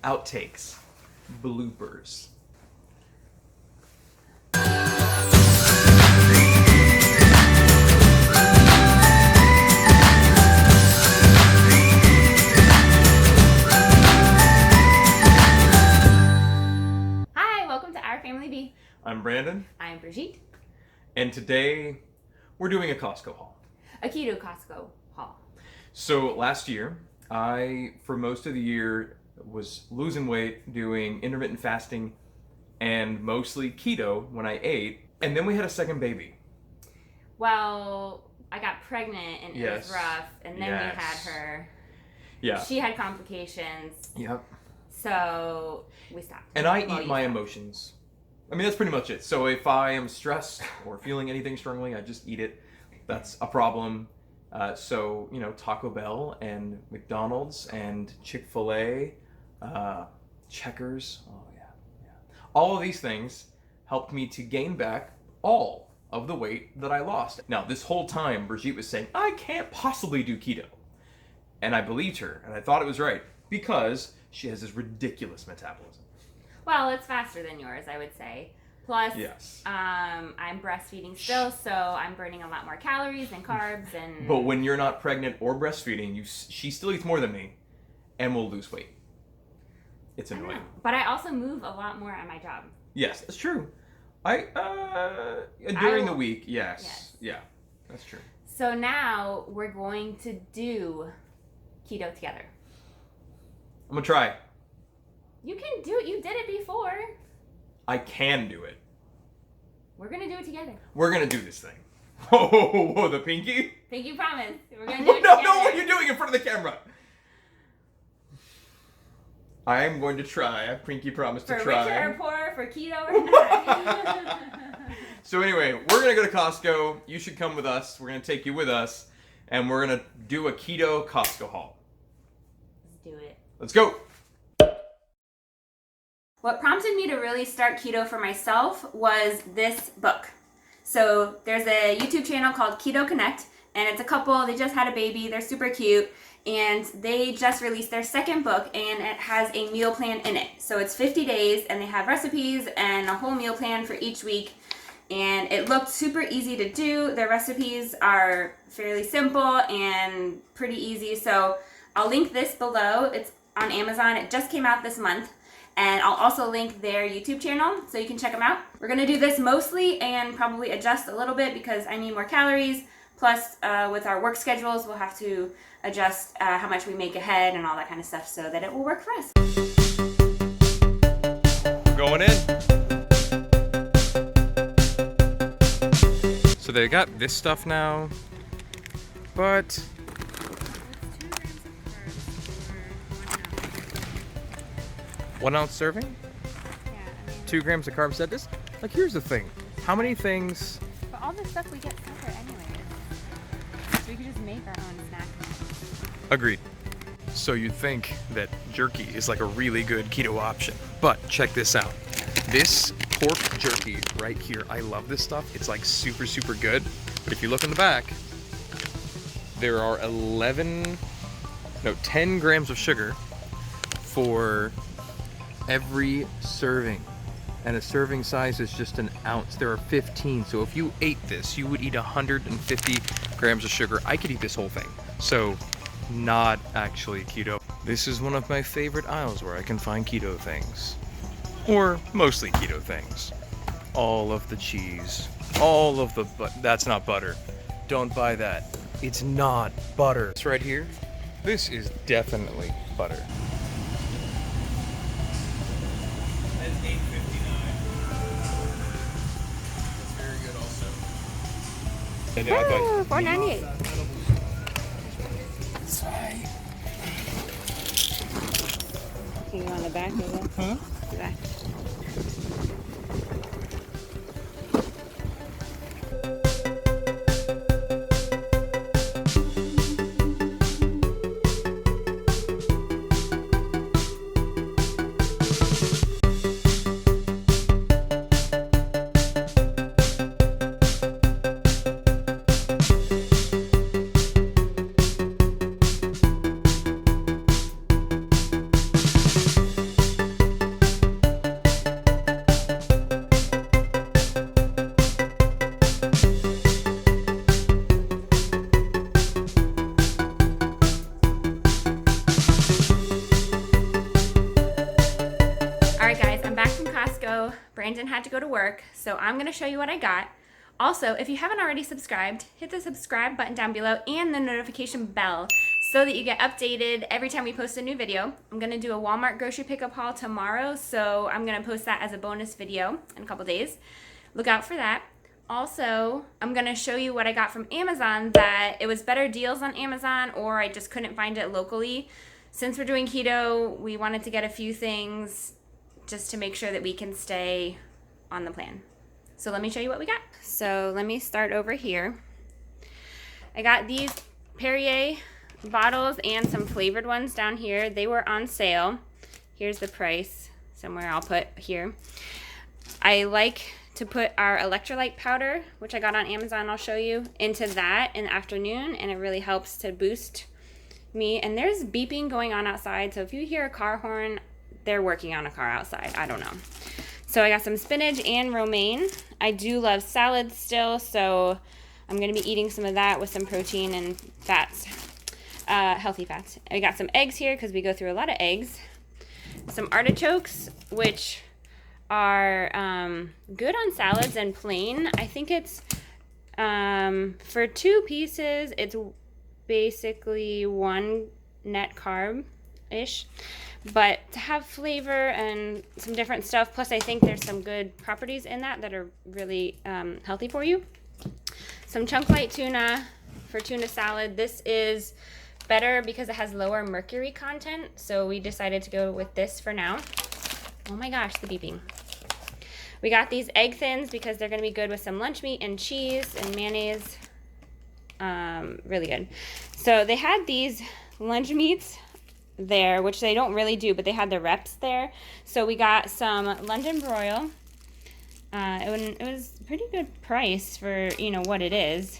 outtakes, bloopers. Hi, welcome to Our Family B. I'm Brandon. I'm Brigitte. And today we're doing a Costco haul. A KETO COSTCO haul. So last year, I, for most of the year, was losing weight, doing intermittent fasting, and mostly keto when I ate. And then we had a second baby. Well, I got pregnant and it was Yes. rough, and then we had her. Yeah. She had complications, Yep. so we stopped. And I Well, eat you my stopped. emotions. I mean, that's pretty much it. So if I am stressed or feeling anything strongly, I just eat it. That's a problem. So, Taco Bell and McDonald's and Chick-fil-A, Checkers. Oh, yeah. All of these things helped me to gain back all of the weight that I lost. Now, this whole time, Brigitte was saying, I can't possibly do keto. And I believed her, and I thought it was right, because she has this ridiculous metabolism. Well, it's faster than yours, I would say. Plus, Yes. I'm breastfeeding still, so I'm burning a lot more calories and carbs and. But when you're not pregnant or breastfeeding, she still eats more than me, and will lose weight. It's I don't annoying. know. But I also move a lot more at my job. Yes, that's true. During the week, yes. Yeah, that's true. So now we're going to do keto together. I'm gonna try. You can do it. You did it before. I can do it. We're gonna do it together. We're gonna do this thing. Whoa, the pinky? Pinky promise. We're gonna do it No, together. what are you doing in front of the camera? I am going to try. I pinky promise to For try. richer or poorer, for keto or not. So anyway, we're gonna go to Costco. You should come with us. We're gonna take you with us, and we're gonna do a keto Costco haul. Let's do it. Let's go. What prompted me to really start keto for myself was this book. So there's a YouTube channel called Keto Connect, and it's a couple. They just had a baby. They're super cute, and they just released their second book, and it has a meal plan in it. So it's 50 days, and they have recipes and a whole meal plan for each week. And it looked super easy to do. Their recipes are fairly simple and pretty easy. So I'll link this below. It's on Amazon. It just came out this month. And I'll also link their YouTube channel so you can check them out. We're gonna do this mostly and probably adjust a little bit because I need more calories. Plus, with our work schedules, we'll have to adjust how much we make ahead and all that kind of stuff so that it will work for us. Going in. So they got this stuff now, but 1 ounce serving? Yeah, 2 grams of carbs. Said this. Like, here's the thing. How many things? but all this stuff we get separate anyways. So we could just make our own snack. Agreed. So you'd think that jerky is like a really good keto option, but check this out. This pork jerky right here, I love this stuff. It's like super, super good. But if you look in the back, there are 10 grams of sugar for every serving. And a serving size is just an ounce. There are 15. So if you ate this, you would eat 150 grams of sugar. I could eat this whole thing. So not actually keto. This is one of my favorite aisles where I can find keto things. Or mostly keto things. All of the cheese, all of the that's not butter. Don't buy that. It's not butter. It's right here. This is definitely butter. That's $8.59. It's very good also. $4.98. You on the back of it? Huh? The back. Costco. Brandon had to go to work, so I'm going to show you what I got. Also, if you haven't already subscribed, hit the subscribe button down below and the notification bell so that you get updated every time we post a new video. I'm going to do a Walmart grocery pickup haul tomorrow, so I'm going to post that as a bonus video in a couple days. Look out for that. Also, I'm going to show you what I got from Amazon that it was better deals on Amazon or I just couldn't find it locally. Since we're doing keto, we wanted to get a few things just to make sure that we can stay on the plan. So let me show you what we got. So let me start over here. I got these Perrier bottles and some flavored ones down here. They were on sale. Here's the price. Somewhere I'll put here. I like to put our electrolyte powder, which I got on Amazon, I'll show you, into that in the afternoon, and it really helps to boost me. And there's beeping going on outside, so if you hear a car horn, they're working on a car outside. I don't know. So I got some spinach and romaine. I do love salads still, so I'm going to be eating some of that with some protein and fats, healthy fats. I got some eggs here because we go through a lot of eggs. Some artichokes, which are good on salads and plain. I think it's for 2 pieces, it's basically 1 net carb-ish. But to have flavor and some different stuff, plus I think there's some good properties in that are really healthy for you. Some chunk light tuna for tuna salad. This is better because it has lower mercury content, so we decided to go with this for now. Oh my gosh, the beeping. We got these egg thins because they're going to be good with some lunch meat and cheese and mayonnaise. Really good. So they had these lunch meats there, which they don't really do, but they had the reps there. So we got some London broil. It was a pretty good price for, you know, what it is.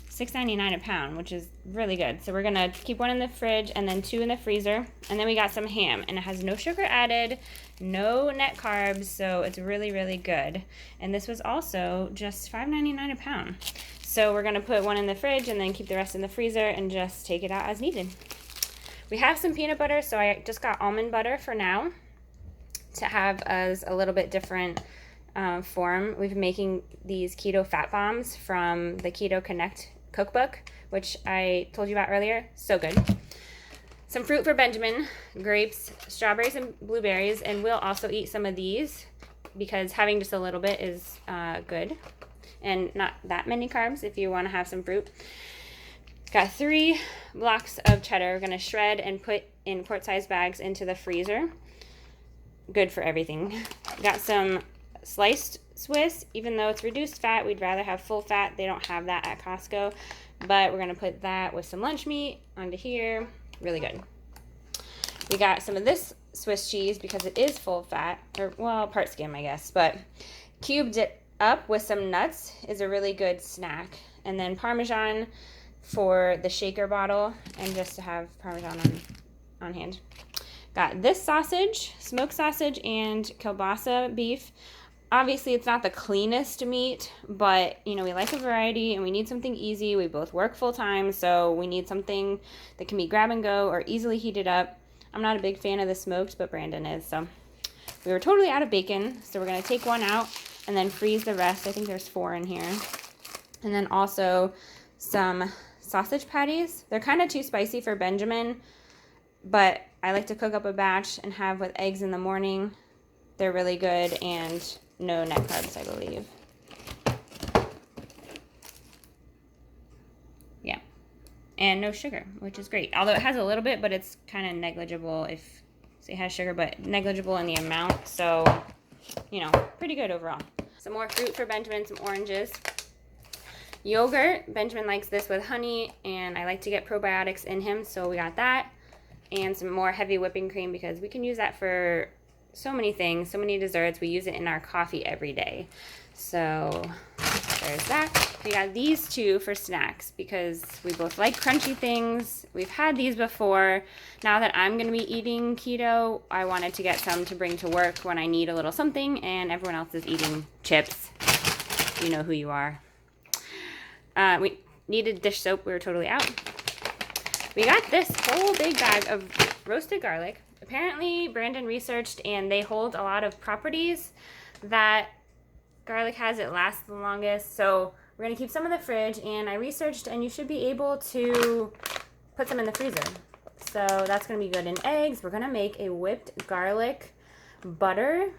$6.99 a pound, which is really good. So we're gonna keep 1 in the fridge and then 2 in the freezer. And then we got some ham, and it has no sugar added, no net carbs, so it's really, really good. And this was also just $5.99 a pound. So we're gonna put 1 in the fridge and then keep the rest in the freezer and just take it out as needed. We have some peanut butter, so I just got almond butter for now to have as a little bit different form. We've been making these keto fat bombs from the Keto Connect cookbook, which I told you about earlier. So good. Some fruit for Benjamin, grapes, strawberries, and blueberries, and we'll also eat some of these because having just a little bit is good, and not that many carbs if you want to have some fruit. Got 3 blocks of cheddar. We're going to shred and put in quart-sized bags into the freezer. Good for everything. Got some sliced Swiss. Even though it's reduced fat, we'd rather have full fat. They don't have that at Costco. But we're going to put that with some lunch meat onto here. Really good. We got some of this Swiss cheese because it is full fat. Or, well, part skim, I guess. But cubed it up with some nuts is a really good snack. And then Parmesan for the shaker bottle, and just to have Parmesan on hand. Got this sausage, smoked sausage, and kielbasa beef. Obviously, it's not the cleanest meat, but, you know, we like a variety, and we need something easy. We both work full-time, so we need something that can be grab and go or easily heated up. I'm not a big fan of the smoked, but Brandon is, so. We were totally out of bacon, so we're going to take 1 out and then freeze the rest. I think there's 4 in here. And then also some sausage patties. They're kind of too spicy for Benjamin, but I like to cook up a batch and have with eggs in the morning. They're really good and no net carbs, I believe. Yeah. And no sugar, which is great. Although it has a little bit, but it's kind of negligible if it has sugar, but negligible in the amount. So, you know, pretty good overall. Some more fruit for Benjamin, some oranges. Yogurt, Benjamin likes this with honey, and I like to get probiotics in him, so we got that. And some more heavy whipping cream because we can use that for so many things, so many desserts. We use it in our coffee every day. So there's that. We got these 2 for snacks because we both like crunchy things. We've had these before. Now that I'm going to be eating keto, I wanted to get some to bring to work when I need a little something, and everyone else is eating chips. You know who you are. We needed dish soap. We were totally out. We got this whole big bag of roasted garlic. apparently Brandon researched and they hold a lot of properties that garlic has. It lasts the longest. So we're going to keep some in the fridge, and I researched and you should be able to put some in the freezer. So that's going to be good. In eggs, we're going to make a whipped garlic butter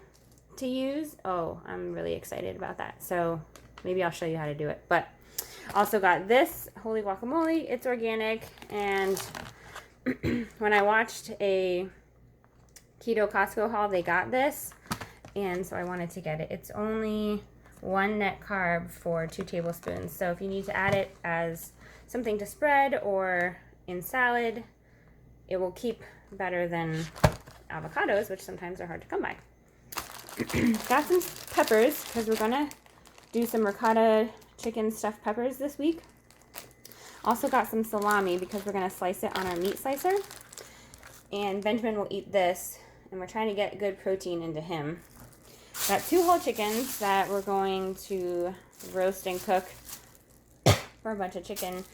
to use. Oh, I'm really excited about that. So maybe I'll show you how to do it. But also got this holy guacamole. It's organic, and when I watched a KETO Costco haul, they got this, and so I wanted to get it. It's only 1 net carb for 2 tablespoons. So if you need to add it as something to spread or in salad, it will keep better than avocados, which sometimes are hard to come by. Got some peppers because we're gonna do some ricotta chicken stuffed peppers this week. Also got some salami because we're gonna slice it on our meat slicer. And Benjamin will eat this, and we're trying to get good protein into him. Got 2 whole chickens that we're going to roast and cook for a bunch of chicken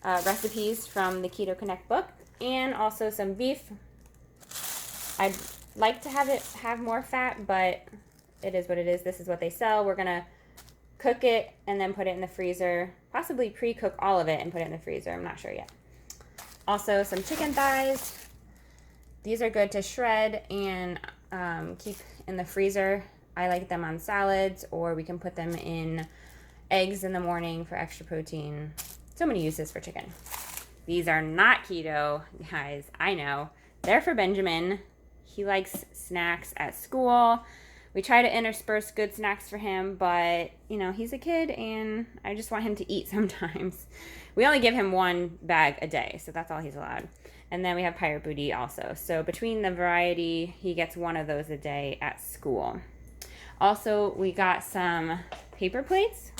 recipes from the Keto Connect book, and also some beef. I'd like to have more fat, but it is what it is. This is what they sell. We're gonna cook it and then put it in the freezer, possibly pre-cook all of it and put it in the freezer. I'm not sure yet. Also some chicken thighs. These are good to shred and keep in the freezer. I like them on salads, or we can put them in eggs in the morning for extra protein. So many uses for chicken. These are not keto, guys. I know. They're for Benjamin. He likes snacks at school. We try to intersperse good snacks for him, but, you know, he's a kid, and I just want him to eat sometimes. We only give him 1 bag a day, so that's all he's allowed. And then we have pirate booty also. So between the variety, he gets 1 of those a day at school. Also, we got some paper plates.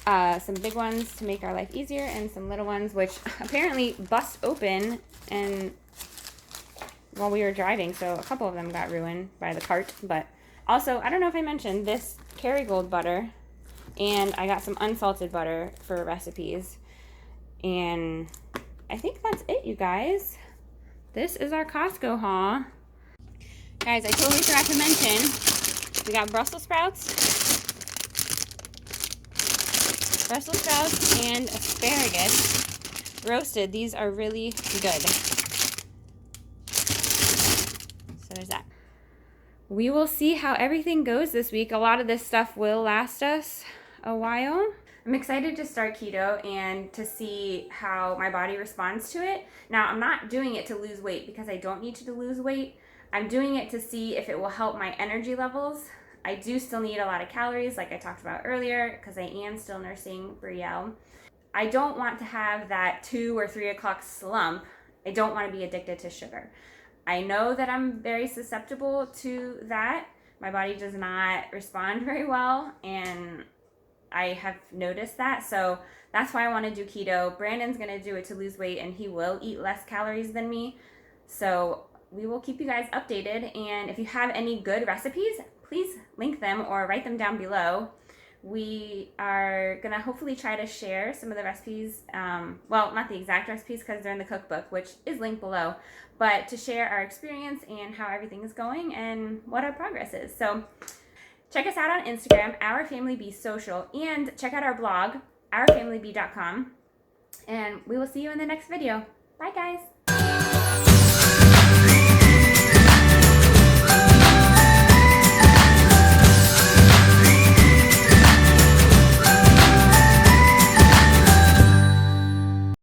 Some big ones to make our life easier, and some little ones which apparently bust open and while we were driving, so a couple of them got ruined by the cart. But also, I don't know if I mentioned this Kerrygold butter, and I got some unsalted butter for recipes. And I think that's it, you guys. This is our Costco haul. Guys, I totally forgot to mention, we got Brussels sprouts and asparagus roasted. These are really good. So there's that. We will see how everything goes this week. A lot of this stuff will last us a while. I'm excited to start keto and to see how my body responds to it. Now, I'm not doing it to lose weight because I don't need to lose weight. I'm doing it to see if it will help my energy levels. I do still need a lot of calories, like I talked about earlier, because I am still nursing Brielle. I don't want to have that 2 or 3 o'clock slump. I don't want to be addicted to sugar. I know that I'm very susceptible to that. My body does not respond very well, and I have noticed that. So that's why I want to do keto. Brandon's going to do it to lose weight, and he will eat less calories than me. So we will keep you guys updated. And if you have any good recipes, please link them or write them down below. We are going to hopefully try to share some of the recipes, well, not the exact recipes because they're in the cookbook, which is linked below, but to share our experience and how everything is going and what our progress is. So check us out on Instagram, Our Family Bee Social, and check out our blog, ourfamilybee.com, and we will see you in the next video. Bye, guys.